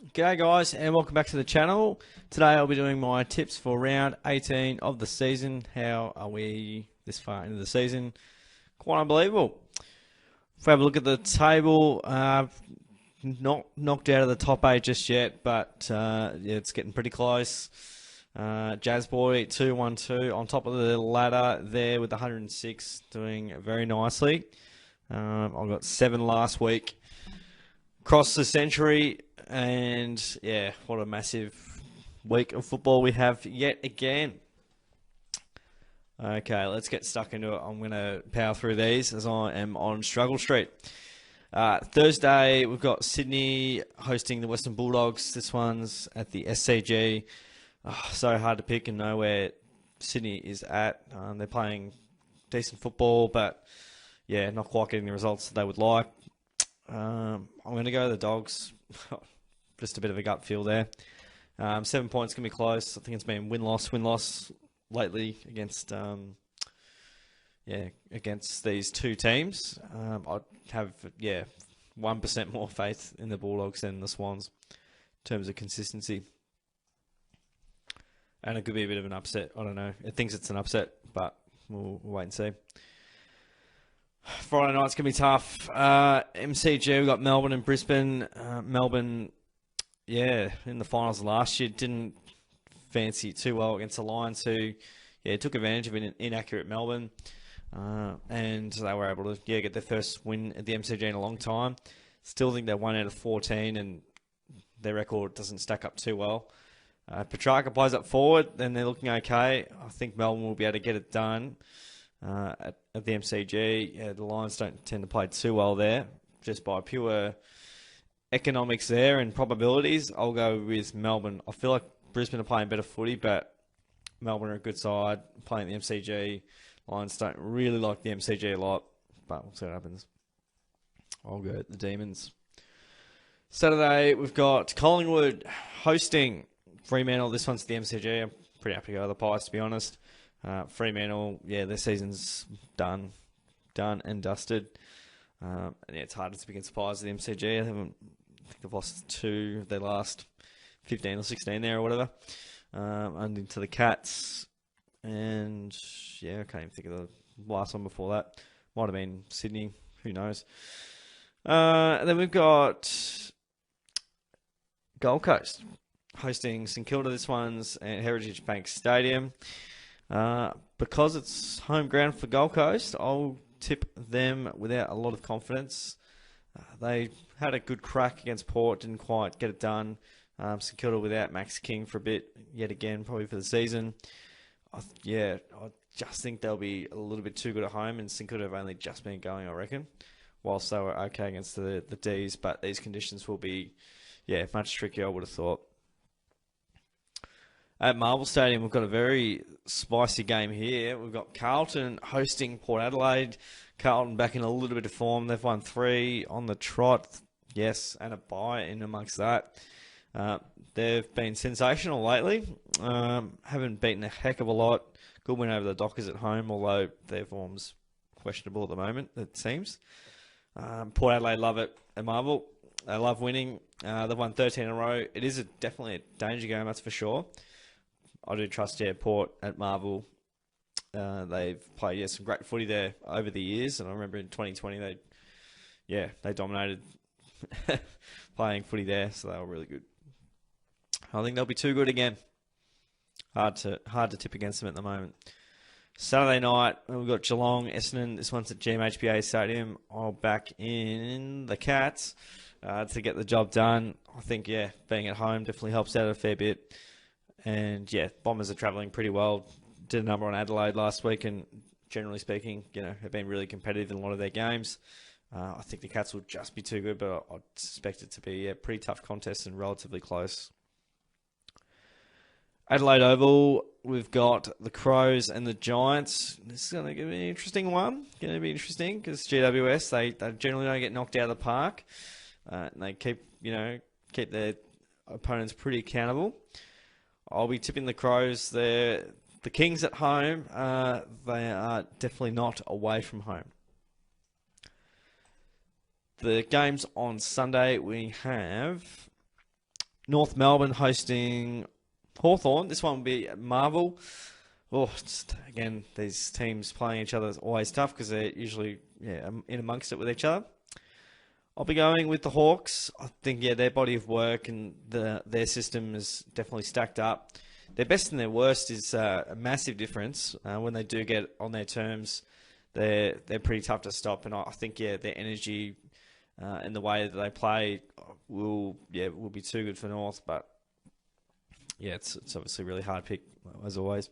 G'day guys and welcome back to the channel. Today I'll be doing my tips for round 18 of the season. How are we this far into the season? Quite unbelievable. If we have a look at the table, not knocked out of the top 8 just yet, but yeah, it's getting pretty close. Jazz Boy 212 on top of the ladder there with 106, doing very nicely. I got 7 last week. Crossed the century. And yeah, what a massive week of football we have yet again. Okay, let's get stuck into it. I'm going to power through these as I am on Struggle Street. Thursday, we've got Sydney hosting the Western Bulldogs. This one's at the SCG. Oh, so hard to pick and know where Sydney is at. They're playing decent football, but yeah, not quite getting the results that they would like. I'm going to go the Dogs. Just a bit of a gut feel there. 7 points can be close. I think it's been win-loss lately against against these two teams. I'd have 1% more faith in the Bulldogs than the Swans in terms of consistency. And it could be a bit of an upset. I don't know. It thinks it's an upset, but we'll wait and see. Friday night's going to be tough. MCG, we've got Melbourne and Brisbane. Melbourne, in the finals last year, didn't fancy it too well against the Lions, who, took advantage of an inaccurate Melbourne. And they were able to, get their first win at the MCG in a long time. Still think they're 1 out of 14, and their record doesn't stack up too well. Petrarca plays up forward, then they're looking okay. I think Melbourne will be able to get it done. At the MCG, the Lions don't tend to play too well there. Just by pure economics there and probabilities, I'll go with Melbourne. I feel like Brisbane are playing better footy, but Melbourne are a good side playing the MCG. Lions don't really like the MCG a lot, but we'll see what happens. I'll go with the Demons. Saturday, we've got Collingwood hosting Fremantle. This one's the MCG. I'm pretty happy to go with the Pies, to be honest. Fremantle, their season's done and dusted. And it's harder to pick against Pies at the MCG. I think they've lost 2 of their last 15 or 16 there or whatever. And to the Cats. And I can't even think of the last one before that. Might have been Sydney. Who knows? And then we've got Gold Coast hosting St Kilda. This one's at Heritage Bank Stadium. Because it's home ground for Gold Coast, I'll tip them without a lot of confidence. They had a good crack against Port, didn't quite get it done. St Kilda without Max King for a bit, yet again, probably for the season. I just think they'll be a little bit too good at home, and St Kilda have only just been going, I reckon, whilst they were okay against the Ds, but these conditions will be, much trickier, I would have thought. At Marvel Stadium, we've got a very spicy game here. We've got Carlton hosting Port Adelaide. Carlton back in a little bit of form. They've won 3 on the trot. Yes, and a bye in amongst that. They've been sensational lately. Haven't beaten a heck of a lot. Good win over the Dockers at home, although their form's questionable at the moment, it seems. Port Adelaide love it at Marvel. They love winning. They've won 13 in a row. It is definitely a danger game, that's for sure. I do trust Port at Marvel. They've played some great footy there over the years, and I remember in 2020 they dominated playing footy there, so they were really good. I think they'll be too good again. Hard to tip against them at the moment. Saturday night, we've got Geelong, Essendon. This one's at GMHBA Stadium. I'll back in the Cats to get the job done. I think, being at home definitely helps out a fair bit. And, Bombers are travelling pretty well. Did a number on Adelaide last week, and generally speaking, have been really competitive in a lot of their games. I think the Cats will just be too good, but I suspect it to be a pretty tough contest and relatively close. Adelaide Oval, we've got the Crows and the Giants. This is going to be an interesting one. Going to be interesting because GWS, they generally don't get knocked out of the park. And they keep their opponents pretty accountable. I'll be tipping the Crows. They're the Kings at home. They are definitely not away from home. The games on Sunday, we have North Melbourne hosting Hawthorn. This one will be at Marvel. Oh, again, these teams playing each other is always tough because they're usually in amongst it with each other. I'll be going with the Hawks. I think, their body of work and their system is definitely stacked up. Their best and their worst is a massive difference. When they do get on their terms, they're pretty tough to stop. And I think, their energy and the way that they play will be too good for North. But, it's obviously a really hard pick, as always.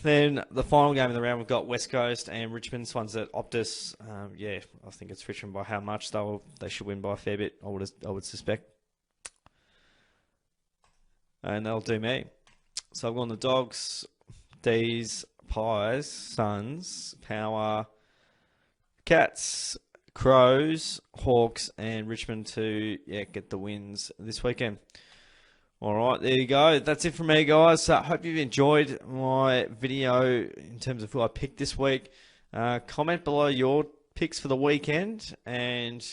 Then the final game of the round, we've got West Coast and Richmond. This one's at Optus. I think it's Richmond by how much. They should win by a fair bit, I would suspect. And that'll do me. So I've gone the Dogs, D's, Pies, Suns, Power, Cats, Crows, Hawks, and Richmond to get the wins this weekend. All right, there you go. That's it from me, guys. Hope you've enjoyed my video in terms of who I picked this week. Comment below your picks for the weekend, and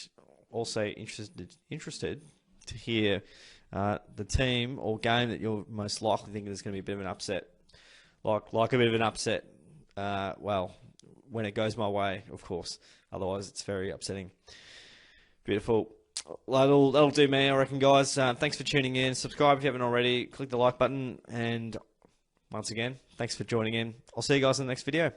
also interested to hear the team or game that you're most likely thinking is going to be a bit of an upset. Like a bit of an upset. When it goes my way, of course. Otherwise, it's very upsetting. Beautiful. That'll do me, I reckon, guys. Thanks for tuning in. Subscribe if you haven't already. Click the like button. And once again, thanks for joining in. I'll see you guys in the next video.